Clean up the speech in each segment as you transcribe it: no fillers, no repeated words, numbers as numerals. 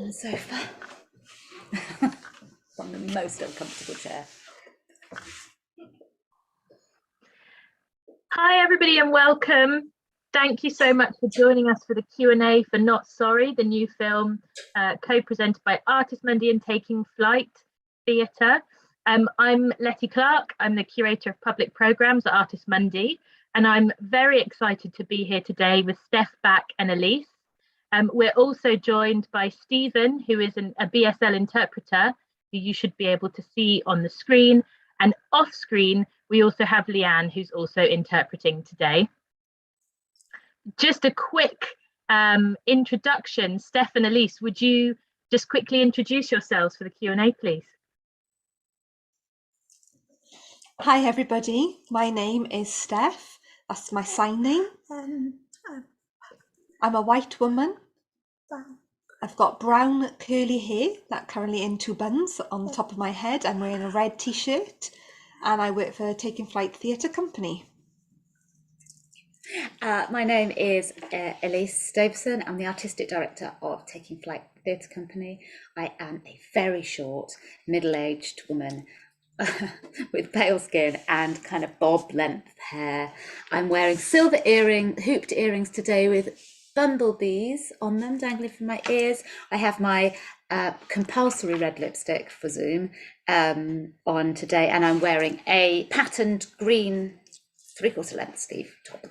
the sofa. From the most uncomfortable chair. Hi everybody and welcome. Thank you so much for joining us for the Q&A for Not Sorry, the new film co-presented by Artist Mundi and Taking Flight Theatre. I'm Letty Clark. I'm the Curator of Public Programmes at Artist Mundi, and I'm very excited to be here today with Steph Back and Elise. We're also joined by Stephen, who is a BSL interpreter, who you should be able to see on the screen. And off screen, we also have Leanne, who's also interpreting today. Just a quick introduction. Steph and Elise, would you just quickly introduce yourselves for the Q&A, please? Hi everybody, my name is Steph. That's my sign name. I'm a white woman. I've got brown curly hair that currently in two buns on the top of my head. I'm wearing a red t-shirt and I work for Taking Flight Theatre Company. My name is Elise Davison. I'm the Artistic Director of Taking Flight Theatre Company. I am a very short, middle-aged woman with pale skin and kind of bob length hair. I'm wearing silver hooped earrings today with bumblebees on them dangling from my ears. I have my compulsory red lipstick for Zoom on today, and I'm wearing a patterned green 3/4 length sleeve top.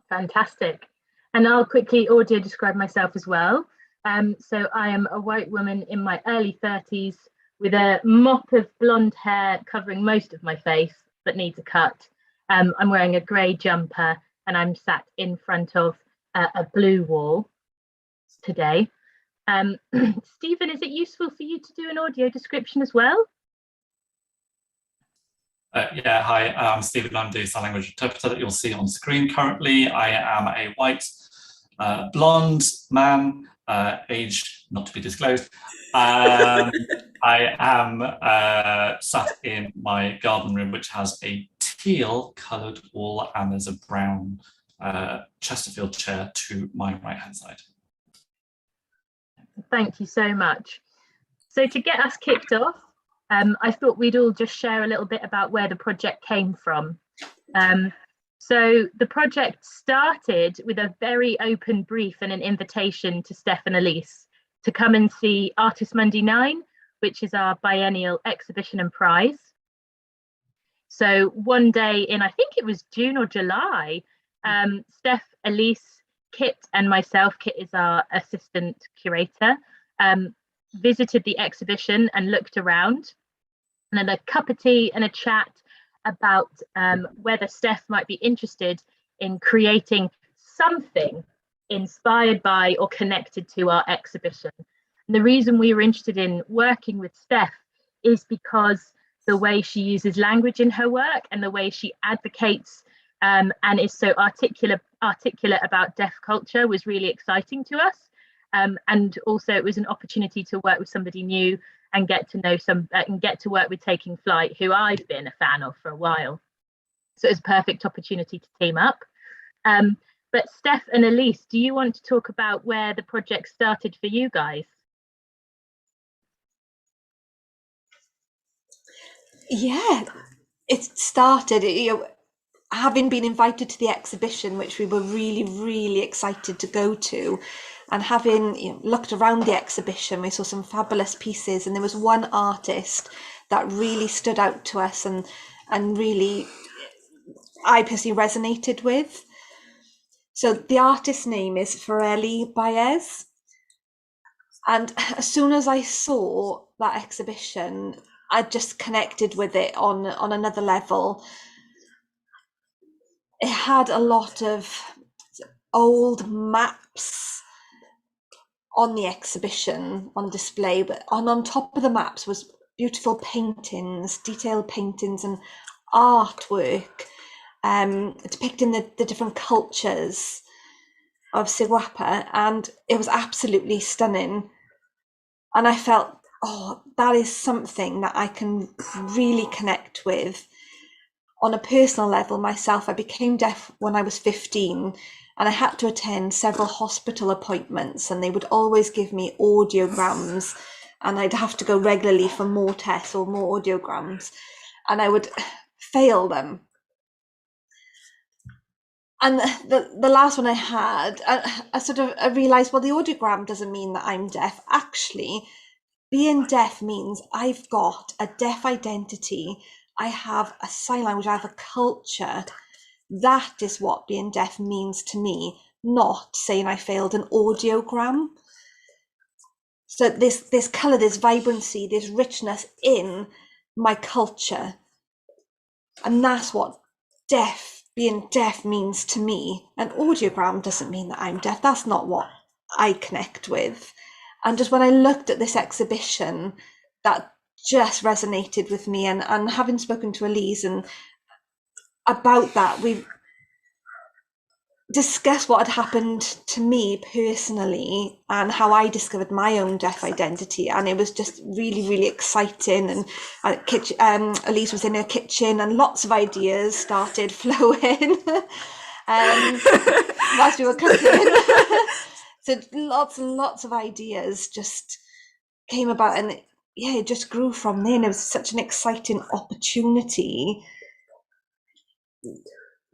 Fantastic. And I'll quickly audio describe myself as well. So I am a white woman in my early 30s with a mop of blonde hair covering most of my face, but needs a cut. I'm wearing a grey jumper and I'm sat in front of a blue wall today. Stephen, is it useful for you to do an audio description as well? Yeah, hi, I'm Stephen. I'm the sign language interpreter that you'll see on screen currently. I am a white, blonde man, age not to be disclosed. I am sat in my garden room, which has a teal coloured wall, and there's a brown Chesterfield chair to my right hand side. Thank you so much. So to get us kicked off, I thought we'd all just share a little bit about where the project came from. So the project started with a very open brief and an invitation to Steph and Elise to come and see Artist Mundi 9, which is our biennial exhibition and prize. So one day in, I think it was June or July, Steph, Elise, Kit and myself, Kit is our assistant curator, visited the exhibition and looked around, and had a cup of tea and a chat about whether Steph might be interested in creating something inspired by or connected to our exhibition. And the reason we were interested in working with Steph is because the way she uses language in her work and the way she advocates and is so articulate about deaf culture was really exciting to us. And also it was an opportunity to work with somebody new and get to know and get to work with Taking Flight, who I've been a fan of for a while. So it's a perfect opportunity to team up. But Steph and Elise, do you want to talk about where the project started for you guys? Yeah, it started, having been invited to the exhibition, which we were really, really excited to go to, and having looked around the exhibition, we saw some fabulous pieces, and there was one artist that really stood out to us and really I personally resonated with. So the artist's name is Farelli Baez, and as soon as I saw that exhibition, I just connected with it on another level. It had a lot of old maps on the exhibition on display, but on top of the maps was beautiful paintings, detailed paintings and artwork depicting the different cultures of Sigwapa, and it was absolutely stunning. And I felt, oh, that is something that I can really connect with on a personal level myself, I became deaf when I was 15, and I had to attend several hospital appointments, and they would always give me audiograms, and I'd have to go regularly for more tests or more audiograms, and I would fail them. And the last one I had, I realised, well, the audiogram doesn't mean that I'm deaf. Actually, being deaf means I've got a deaf identity. I have a sign language, I have a culture. That is what being deaf means to me, not saying I failed an audiogram. So this colour, this vibrancy, this richness in my culture. And that's what being deaf means to me. An audiogram doesn't mean that I'm deaf. That's not what I connect with. And just when I looked at this exhibition, that just resonated with me. And having spoken to Elise and about that, we discussed what had happened to me personally and how I discovered my own deaf identity. And it was just really, really exciting. And Elise was in her kitchen and lots of ideas started flowing whilst we were cooking. So lots and lots of ideas just came about, and it just grew from there. And it was such an exciting opportunity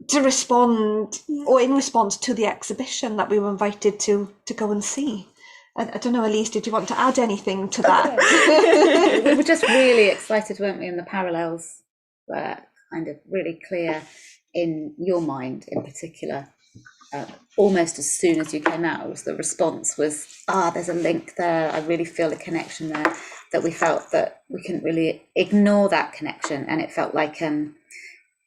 to respond, or in response to the exhibition that we were invited to go and see. I don't know, Elise, did you want to add anything to that? We were just really excited, weren't we? And the parallels were kind of really clear in your mind in particular. Almost as soon as you came out, the response was, there's a link there. I really feel a connection there, that we felt that we couldn't really ignore that connection. And it felt like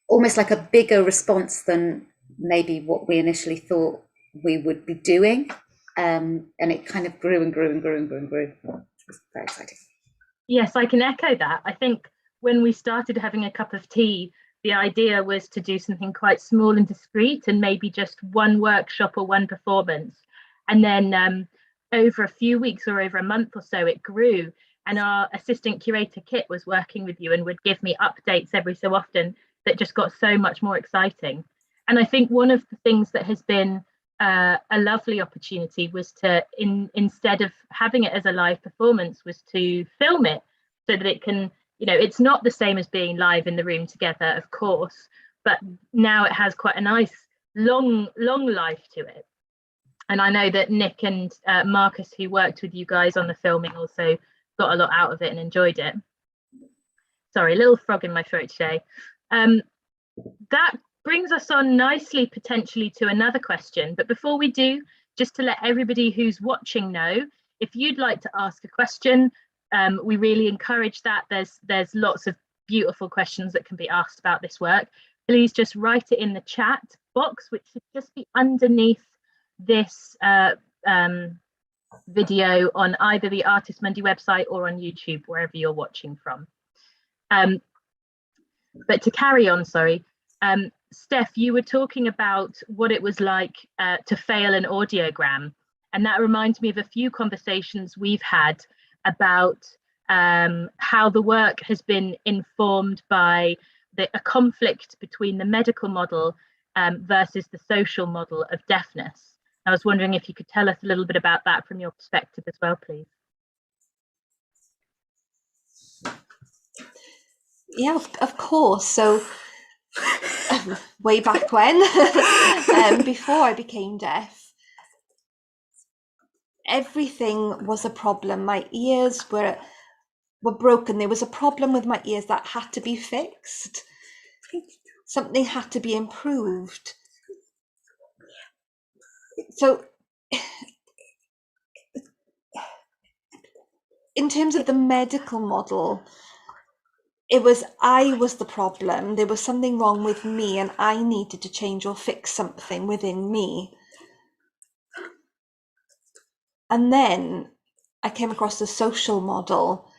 almost like a bigger response than maybe what we initially thought we would be doing. And it kind of grew and grew and grew and grew and grew. It was very exciting. Yes, I can echo that. I think when we started having a cup of tea, the idea was to do something quite small and discreet, and maybe just one workshop or one performance. And then over a few weeks or over a month or so, it grew. And our assistant curator, Kit, was working with you and would give me updates every so often that just got so much more exciting. And I think one of the things that has been a lovely opportunity was to, instead of having it as a live performance, was to film it so that it can, it's not the same as being live in the room together, of course, but now it has quite a nice long life to it. And I know that Nick and Marcus, who worked with you guys on the filming, also got a lot out of it and enjoyed it. Sorry, a little frog in my throat today. That brings us on nicely potentially to another question. But before we do, just to let everybody who's watching know, if you'd like to ask a question, we really encourage that. There's lots of beautiful questions that can be asked about this work. Please just write it in the chat box, which should just be underneath this video on either the Artist Mundi website or on YouTube, wherever you're watching from. But to carry on, sorry, Steph, you were talking about what it was like to fail an audiogram. And that reminds me of a few conversations we've had about how the work has been informed by a conflict between the medical model versus the social model of deafness. I was wondering if you could tell us a little bit about that from your perspective as well, please. Yeah, of course. So way back when, before I became deaf, everything was a problem. My ears were broken. There was a problem with my ears that had to be fixed. Something had to be improved. So in terms of the medical model, I was the problem. There was something wrong with me and I needed to change or fix something within me. And then I came across the social model,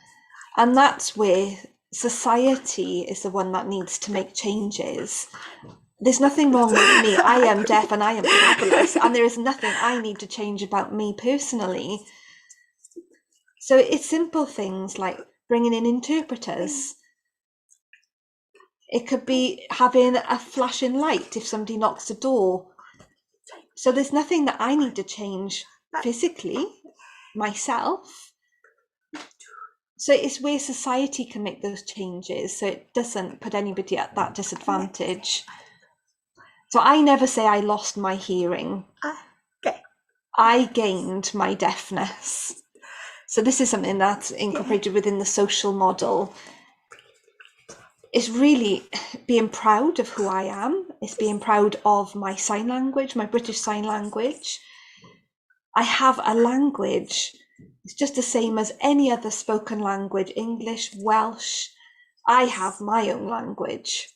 and that's where society is the one that needs to make changes. There's nothing wrong with me. I am deaf and I am fabulous, and there is nothing I need to change about me personally. So it's simple things like bringing in interpreters. It could be having a flashing light if somebody knocks the door. So there's nothing that I need to change physically myself. So it's where society can make those changes, so it doesn't put anybody at that disadvantage. So I never say I lost my hearing. I gained my deafness. So this is something that's incorporated within the social model. It's really being proud of who I am. It's being proud of my sign language, my British Sign Language. I have a language. It's just the same as any other spoken language, English, Welsh. I have my own language.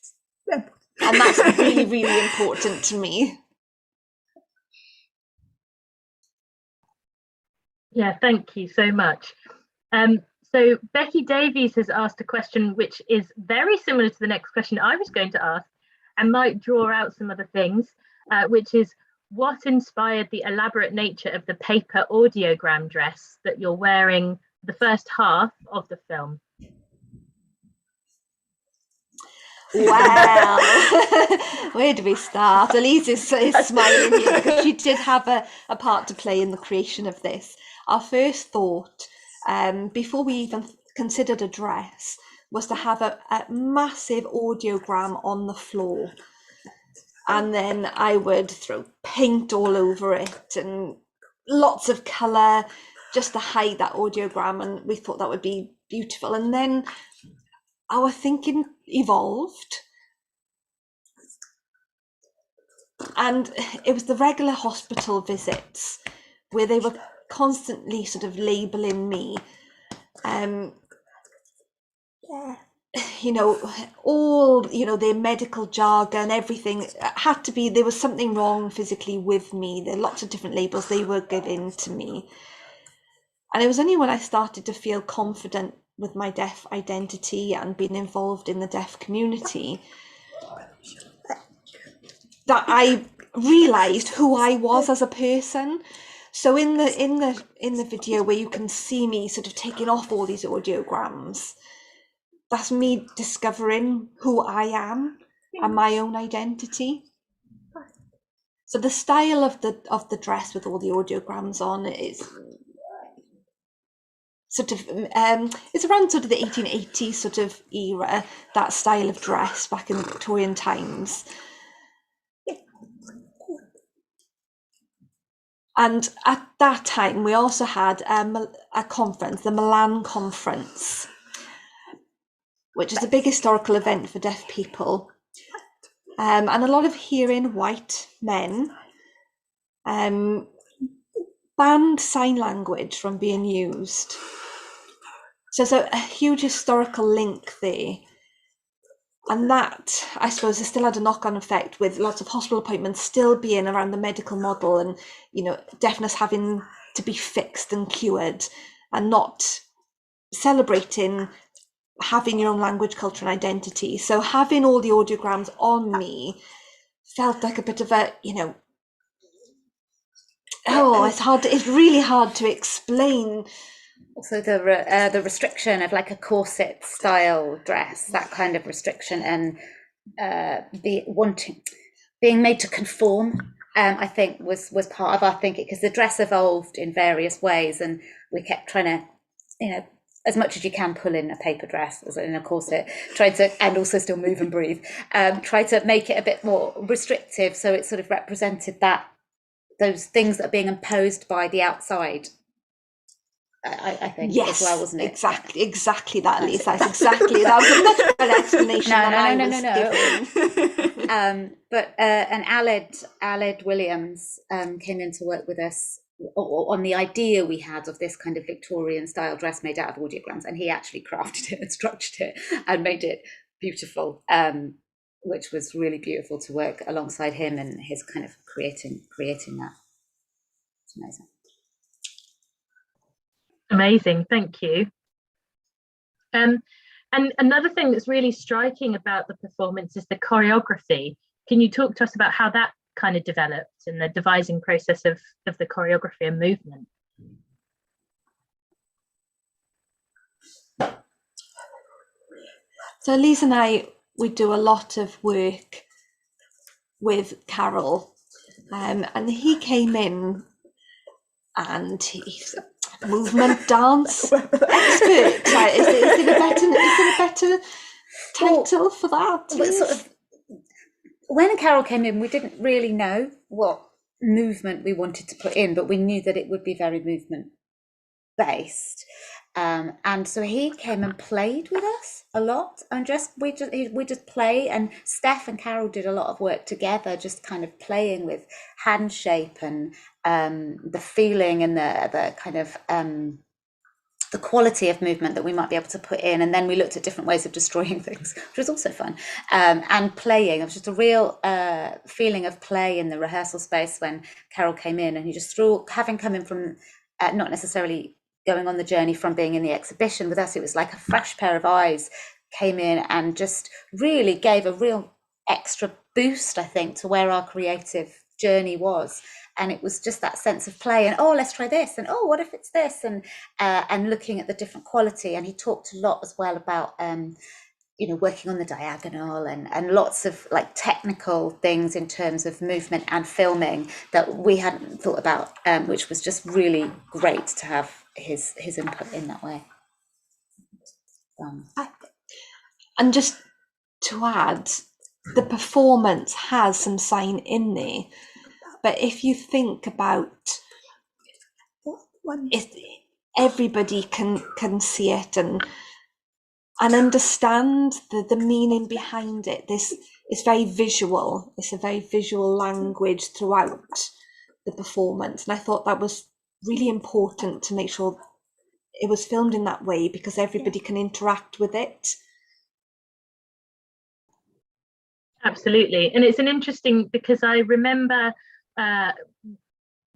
And that's really, really important to me. Yeah, thank you so much. So Becky Davies has asked a question which is very similar to the next question I was going to ask, and might draw out some other things, which is, what inspired the elaborate nature of the paper audiogram dress that you're wearing the first half of the film? Well, where do we start? Elise is smiling here because she did have a part to play in the creation of this. Our first thought, before we even considered a dress, was to have a massive audiogram on the floor. And then I would throw paint all over it and lots of colour just to hide that audiogram. And we thought that would be beautiful. And then our thinking evolved. And it was the regular hospital visits where they were constantly sort of labelling me. You know, all, you know, their medical jargon, everything had to be, there was something wrong physically with me. There are lots of different labels they were giving to me. And it was only when I started to feel confident with my deaf identity and being involved in the deaf community that I realised who I was as a person. So in the video where you can see me sort of taking off all these audiograms, that's me discovering who I am and my own identity. So the style of the dress with all the audiograms on is sort of it's around sort of the 1880s sort of era, that style of dress back in the Victorian times. And at that time we also had a conference, the Milan Conference, which is a big historical event for deaf people, and a lot of hearing white men banned sign language from being used. So there's a huge historical link there. And that, I suppose, has still had a knock-on effect with lots of hospital appointments still being around the medical model and, you know, deafness having to be fixed and cured, and not celebrating having your own language, culture and identity. So having all the audiograms on me felt like a bit of a, you know, it's really hard to explain. Also the restriction of like a corset style dress, that kind of restriction, and being made to conform, I think was part of our thinking, because the dress evolved in various ways and we kept trying to, you know, as much as you can pull in a paper dress as in a corset, try to, and also still move and breathe, try to make it a bit more restrictive, so it sort of represented those things that are being imposed by the outside. I think, yes, as well, wasn't it? Exactly that, Elise. That's exactly, that was a much better explanation than I was giving. But and Aled Williams came in to work with us on the idea we had of this kind of Victorian style dress made out of audiograms, and he actually crafted it and structured it and made it beautiful, which was really beautiful to work alongside him and his kind of creating that. It's amazing. Amazing, thank you. And another thing that's really striking about the performance is the choreography. Can you talk to us about how that kind of developed and the devising process of the choreography and movement? So Elise and I we do a lot of work with Carol, and he came in, and he's a movement dance expert. Is there a better title for that? Sort of, when Carol came in, we didn't really know what movement we wanted to put in, but we knew that it would be very movement based. And so he came and played with us a lot, and we just play. And Steph and Carol did a lot of work together, just kind of playing with hand shape and the feeling and the kind of the quality of movement that we might be able to put in. And then we looked at different ways of destroying things, which was also fun. And playing, it was just a real feeling of play in the rehearsal space when Carol came in, and he just threw, having come in from not necessarily going on the journey from being in the exhibition with us, it was like a fresh pair of eyes came in and just really gave a real extra boost, I think, to where our creative journey was. And it was just that sense of play and, oh, let's try this, and oh, what if it's this, and looking at the different quality. And he talked a lot as well about working on the diagonal and lots of like technical things in terms of movement and filming that we hadn't thought about, which was just really great to have his input in that way. And just to add, the performance has some sign in there, but if you think about it, everybody can see it and understand the meaning behind it. This is very visual. It's a very visual language throughout the performance, and I thought that was really important to make sure it was filmed in that way, because everybody can interact with it. Absolutely. And it's an interesting, because I remember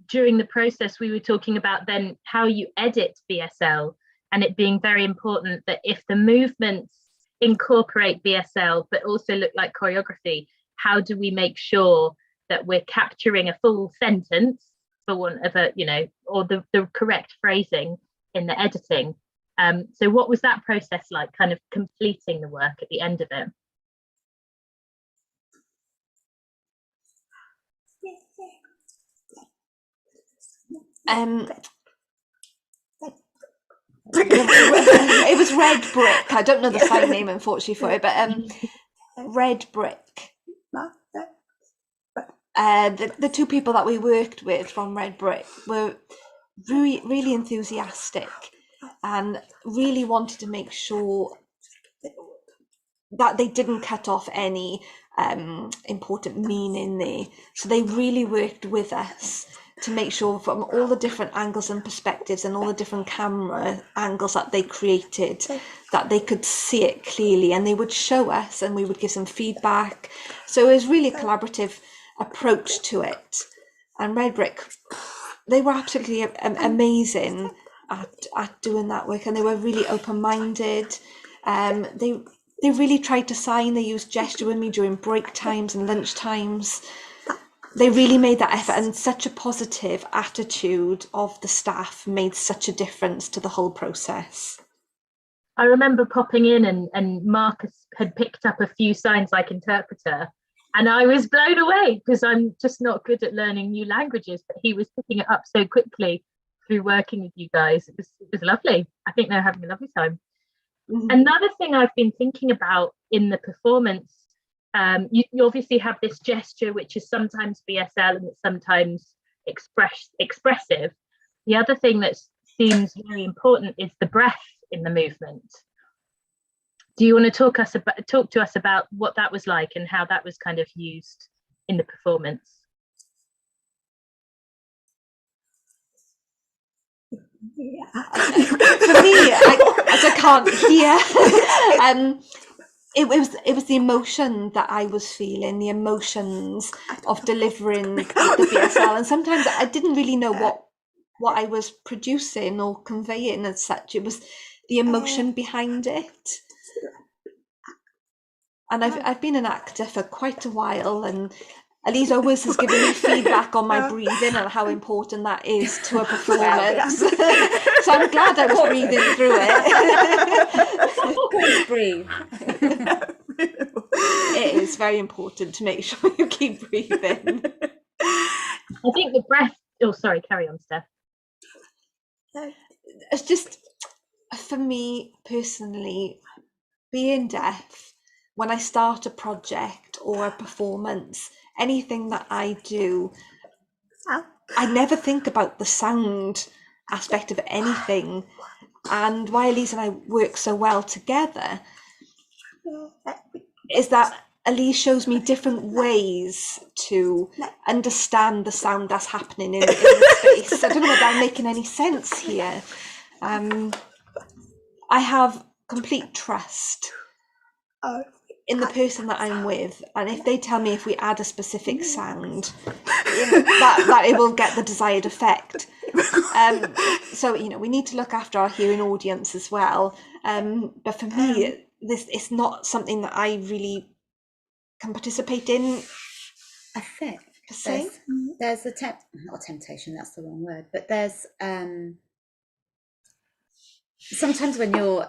during the process we were talking about then how you edit BSL, and it being very important that if the movements incorporate BSL but also look like choreography, how do we make sure that we're capturing a full sentence, for want of a, or the correct phrasing in the editing. So what was that process like, kind of completing the work at the end of it? It was Redbrck. I don't know the sign name, unfortunately, for it, but Redbrck. The two people that we worked with from Redbrck were really, really enthusiastic and really wanted to make sure that they didn't cut off any important meaning there. So they really worked with us to make sure, from all the different angles and perspectives and all the different camera angles that they created, that they could see it clearly, and they would show us and we would give them feedback. So it was really a collaborative approach to it. And Redbrck, they were absolutely amazing at doing that work, and they were really open-minded. They really tried to sign. They used gesture with me during break times and lunch times. They really made that effort, and such a positive attitude of the staff made such a difference to the whole process. I remember popping in and Marcus had picked up a few signs like interpreter, and I was blown away because I'm just not good at learning new languages, but he was picking it up so quickly through working with you guys. It was lovely. I think they're having a lovely time. Mm-hmm. Another thing I've been thinking about in the performance, you obviously have this gesture which is sometimes BSL and it's sometimes expressive. The other thing that seems very important is the breath in the movement. Do you want to talk to us about what that was like and how that was kind of used in the performance? Yeah. For me, as I can't hear, it was the emotion that I was feeling, the emotions of delivering the BSL, and sometimes I didn't really know what I was producing or conveying as such. It was the emotion behind it. And I've been an actor for quite a while, and Elise always has given me feedback on my breathing and how important that is to a performance. So I'm glad I was breathing through it. Please breathe. It is very important to make sure you keep breathing. I think the breath. Oh, sorry. Carry on, Steph. It's just, for me personally, being deaf, when I start a project or a performance, anything that I do, I never think about the sound aspect of anything. And why Elise and I work so well together is that Elise shows me different ways to understand the sound that's happening in the space. I don't know whether I'm making any sense here. I have complete trust in the person that I'm with, and if they tell me if we add a specific sound, that it will get the desired effect. So we need to look after our hearing audience as well. But for me, it's not something that I really can participate in. I think there's not a temptation, that's the wrong word, but there's sometimes when you're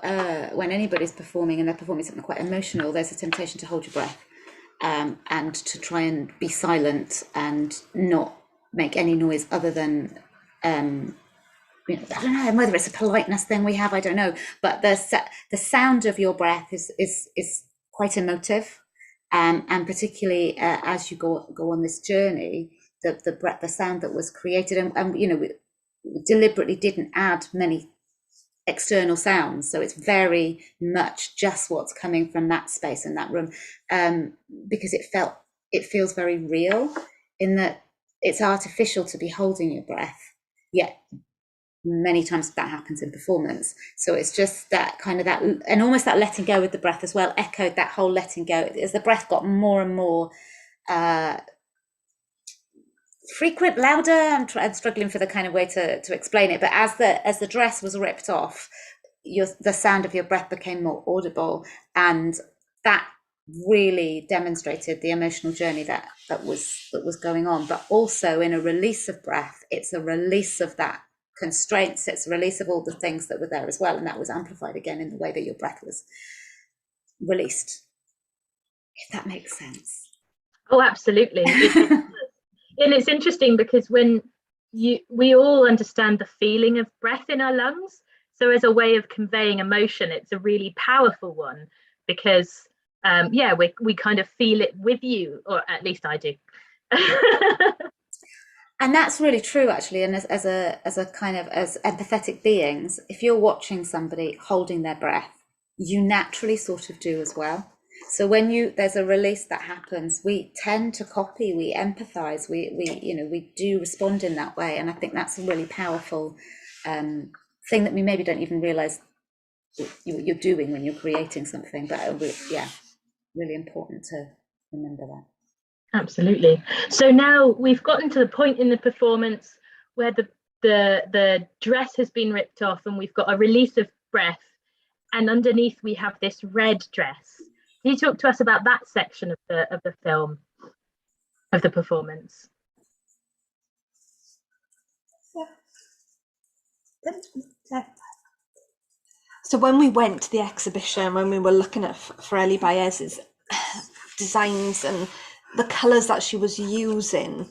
when anybody's performing and they're performing something quite emotional, there's a temptation to hold your breath and to try and be silent and not make any noise other than I don't know whether it's a politeness thing we have, I don't know, but the sound of your breath is quite emotive, and particularly as you go on this journey, the sound that was created, and we deliberately didn't add many external sounds, so it's very much just what's coming from that space in that room, because it feels very real, in that it's artificial to be holding your breath, yet many times that happens in performance. So it's just that kind of that, and almost that letting go with the breath as well, echoed that whole letting go as the breath got more and more frequent, louder. I'm struggling for the kind of way to explain it, but as the dress was ripped off, the sound of your breath became more audible, and that really demonstrated the emotional journey that was going on. But also, in a release of breath, it's a release of that constraints, it's a release of all the things that were there as well, and that was amplified again in the way that your breath was released, if that makes sense. Oh, absolutely. And it's interesting because when we all understand the feeling of breath in our lungs, so as a way of conveying emotion, it's a really powerful one, because we kind of feel it with you, or at least I do. And that's really true, actually. And as empathetic beings, if you're watching somebody holding their breath, you naturally sort of do as well. So when there's a release that happens, we tend to copy, we empathize, we do respond in that way. And I think that's a really powerful thing that we maybe don't even realize you're doing when you're creating something. But really important to remember that. Absolutely. So now we've gotten to the point in the performance where the dress has been ripped off and we've got a release of breath, and underneath we have this red dress. Can you talk to us about that section of the film, of the performance? So when we went to the exhibition, when we were looking at Forelli Baez's designs and the colours that she was using,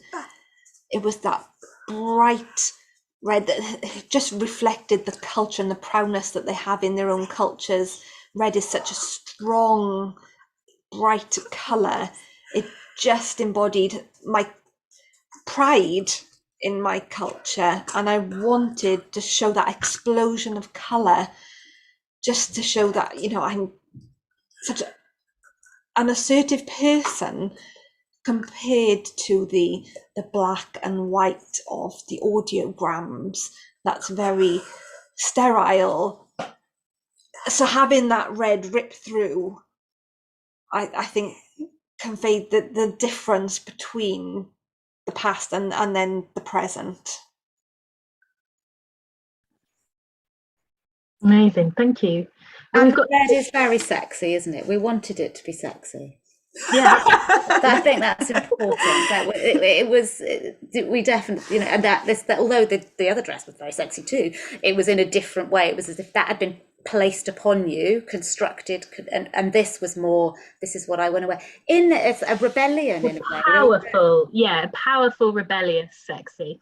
it was that bright red that just reflected the culture and the proudness that they have in their own cultures. Red is such a strong, bright colour. It just embodied my pride in my culture, and I wanted to show that explosion of colour, just to show that I'm such an assertive person compared to the black and white of the audiograms. That's very sterile. So having that red rip through, I think conveyed the difference between the past and then the present. Amazing, thank you. And red is very sexy, isn't it? We wanted it to be sexy. Yeah, I think that's important. That we definitely, and that although the other dress was very sexy too, it was in a different way. It was as if that had been placed upon you, constructed, and this was more, this is what I want to wear, in as a rebellion in a way. Powerful, yeah, powerful, rebellious, sexy.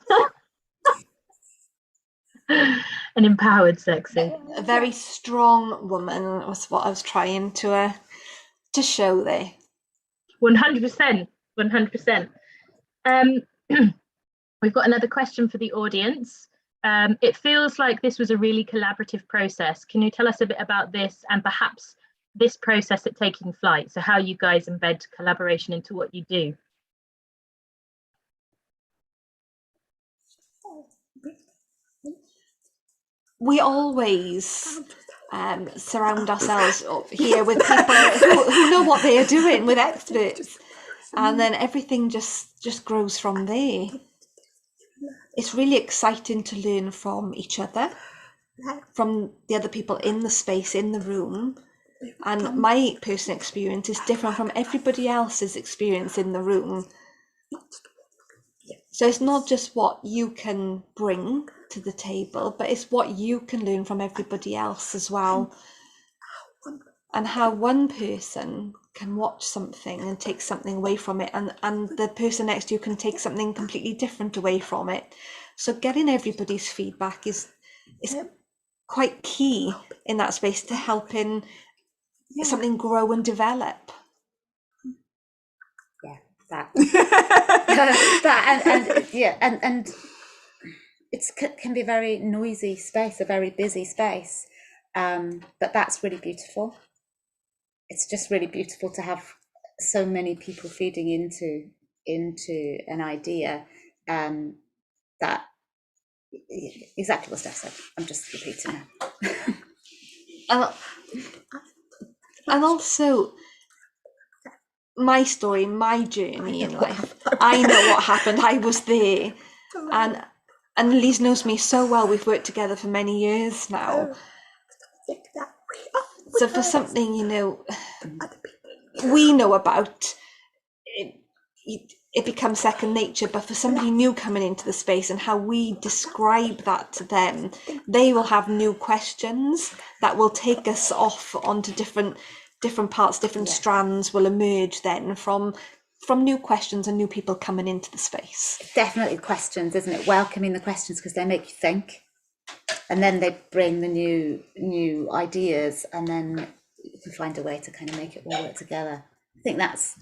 An empowered sexy. A very strong woman was what I was trying to show there. 100%, 100%. We've got another question for the audience. It feels like this was a really collaborative process. Can you tell us a bit about this and perhaps this process at Taking Flight? So how you guys embed collaboration into what you do? We always surround ourselves up here with people who know what they are doing, with experts, and then everything just grows from there. It's really exciting to learn from each other, from the other people in the space, in the room, and my personal experience is different from everybody else's experience in the room. So it's not just what you can bring to the table, but it's what you can learn from everybody else as well. And how one person can watch something and take something away from it, and the person next to you can take something completely different away from it. So getting everybody's feedback is quite key in that space to helping something grow and develop. That and it can be a very noisy space, a very busy space, but that's really beautiful. It's just really beautiful to have so many people feeding into an idea, that exactly what Steph said. I'm just repeating now. And also, my story, my journey in life, I know what happened. I was there, and Elise knows me so well. We've worked together for many years now. So for something, we know about, it becomes second nature. But for somebody new coming into the space and how we describe that to them, they will have new questions that will take us off onto different parts, different strands will emerge then from new questions and new people coming into the space. Definitely questions, isn't it? Welcoming the questions, because they make you think, and then they bring the new ideas, and then you can find a way to kind of make it all work together. I think that's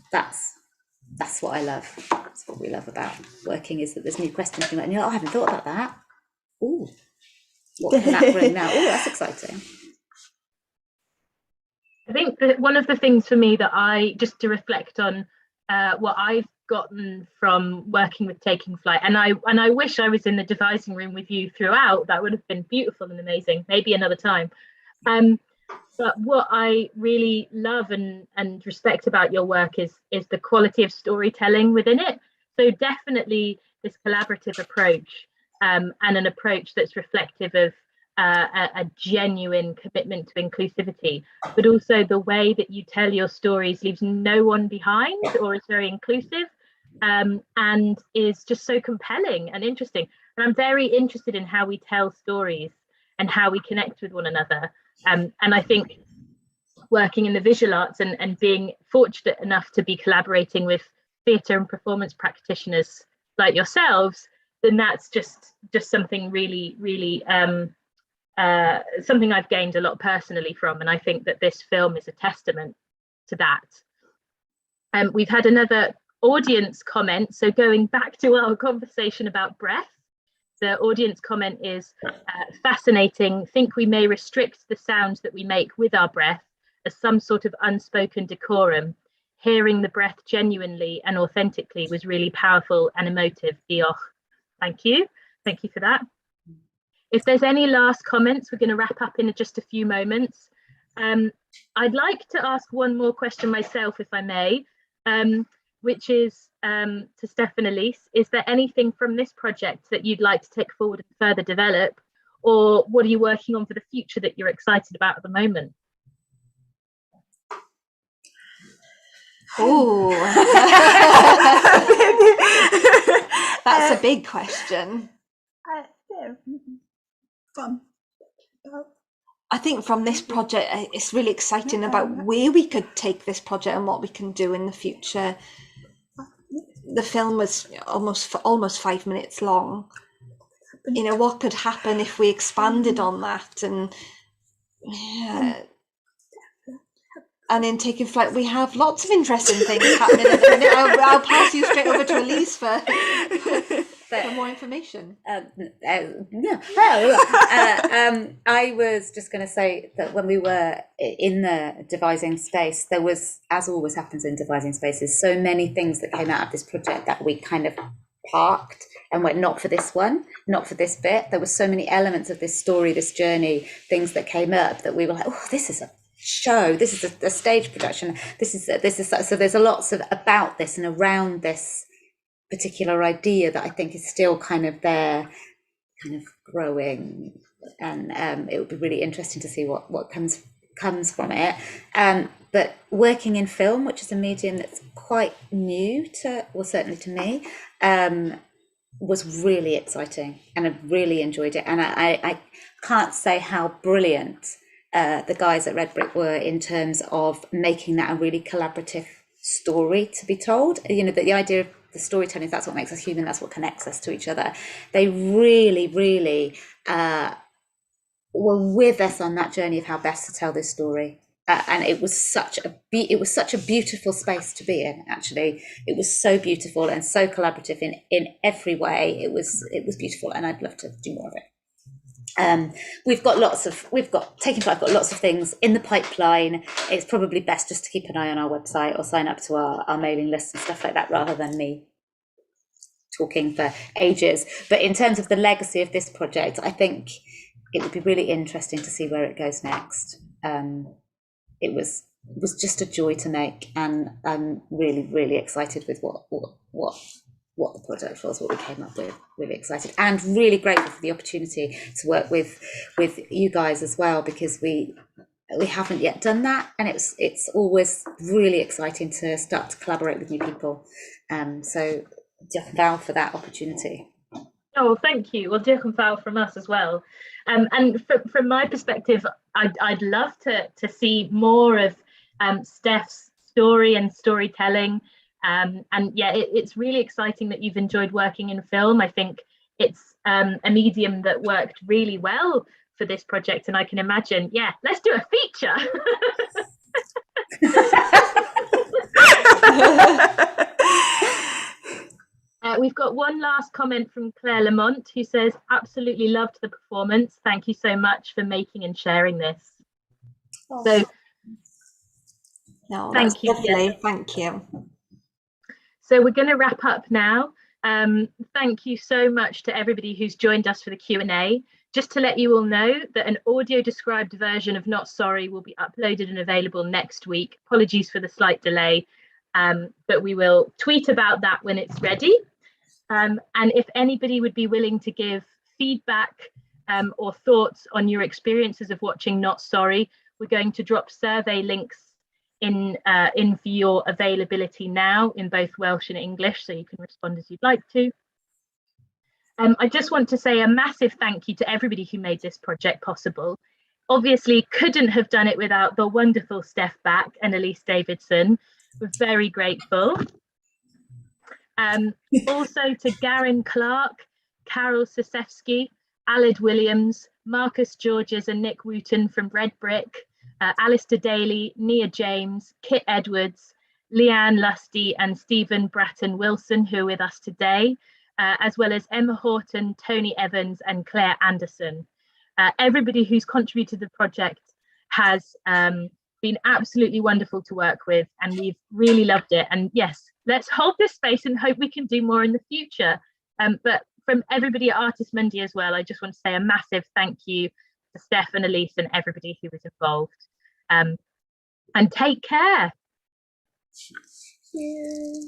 what I love. That's what we love about working, is that there's new questions and you're like, I haven't thought about that. Ooh, what can that bring now? Oh, that's exciting. I think that one of the things for me that just to reflect on what I've gotten from working with Taking Flight, and I wish I was in the devising room with you throughout. That would have been beautiful and amazing. Maybe another time. But what I really love and respect about your work is the quality of storytelling within it. So definitely this collaborative approach, and an approach that's reflective of a genuine commitment to inclusivity, but also the way that you tell your stories leaves no one behind, or is very inclusive, and is just so compelling and interesting. And I'm very interested in how we tell stories and how we connect with one another. And I think working in the visual arts and being fortunate enough to be collaborating with theatre and performance practitioners like yourselves, then that's just something really, really something I've gained a lot personally from, and I think that this film is a testament to that. We've had another audience comment, so going back to our conversation about breath, the audience comment is fascinating. Think we may restrict the sounds that we make with our breath as some sort of unspoken decorum. Hearing the breath genuinely and authentically was really powerful and emotive. Diolch. Thank you for that. If there's any last comments, we're going to wrap up in just a few moments. I'd like to ask one more question myself, if I may, which is to Steph and Elise. Is there anything from this project that you'd like to take forward and further develop, or what are you working on for the future that you're excited about at the moment? Oh, that's a big question. I think from this project, it's really exciting about where we could take this project and what we can do in the future. The film was almost 5 minutes long. You know, what could happen if we expanded on that? And and in Taking Flight, we have lots of interesting things happening at the minute. I'll pass you straight over to Elise for more information. I was just going to say that when we were in the devising space, there was, as always happens in devising spaces, so many things that came out of this project that we kind of parked and went, not for this one, not for this bit. There were so many elements of this story, this journey, things that came up that we were like, oh, this is a show, this is a stage production, this is so there's a lots of about this and around this particular idea that I think is still kind of there, kind of growing, and it would be really interesting to see what comes from it. But working in film, which is a medium that's quite new to, well, certainly to me, was really exciting, and I really enjoyed it. And I can't say how brilliant the guys at Redbrck were in terms of making that a really collaborative story to be told. You know, the idea of the storytelling, that's what makes us human, that's what connects us to each other. They really were with us on that journey of how best to tell this story. And it was such a beautiful space to be in. Actually, it was so beautiful and so collaborative in every way. It was beautiful, and I'd love to do more of it. We've got Taking Flight, I've got lots of things in the pipeline. It's probably best just to keep an eye on our website or sign up to our mailing list and stuff like that, rather than me talking for ages. But in terms of the legacy of this project, I think it would be really interesting to see where it goes next. It was just a joy to make, and I'm really excited with what the project was, what we came up with. Really excited and really grateful for the opportunity to work with you guys as well, because we haven't yet done that, and it's always really exciting to start to collaborate with new people. So diolch yn fawr for that opportunity. Oh, thank you. Well, diolch yn fawr from us as well. And from my perspective, I'd love to see more of Steph's story and storytelling. And yeah, it's really exciting that you've enjoyed working in film. I think it's a medium that worked really well for this project, and I can imagine, yeah, let's do a feature. We've got one last comment from Claire Lamont, who says, absolutely loved the performance. Thank you so much for making and sharing this. Oh. So no, thank you. Lovely. Thank you. So we're going to wrap up now. Thank you so much to everybody who's joined us for the Q&A. Just to let you all know that an audio described version of Not Sorry will be uploaded and available next week. Apologies for the slight delay, but we will tweet about that when it's ready. And if anybody would be willing to give feedback or thoughts on your experiences of watching Not Sorry, we're going to drop survey links in for your availability now in both Welsh and English, so you can respond as you'd like to. I just want to say a massive thank you to everybody who made this project possible. Obviously couldn't have done it without the wonderful Steph Back and Elise Davison. We're very grateful. Also to Garen Clark, Carol Sosefsky, Alid Williams, Marcus Georges and Nick Wooten from Redbrck, Alistair Daly, Nia James, Kit Edwards, Leanne Lusty and Stephen Bratton Wilson, who are with us today, as well as Emma Horton, Tony Evans and Claire Anderson. Everybody who's contributed to the project has been absolutely wonderful to work with, and we've really loved it. And yes, let's hold this space and hope we can do more in the future. But from everybody at Artist Mundi as well, I just want to say a massive thank you to Steph and Elise and everybody who was involved. And take care. Thank you.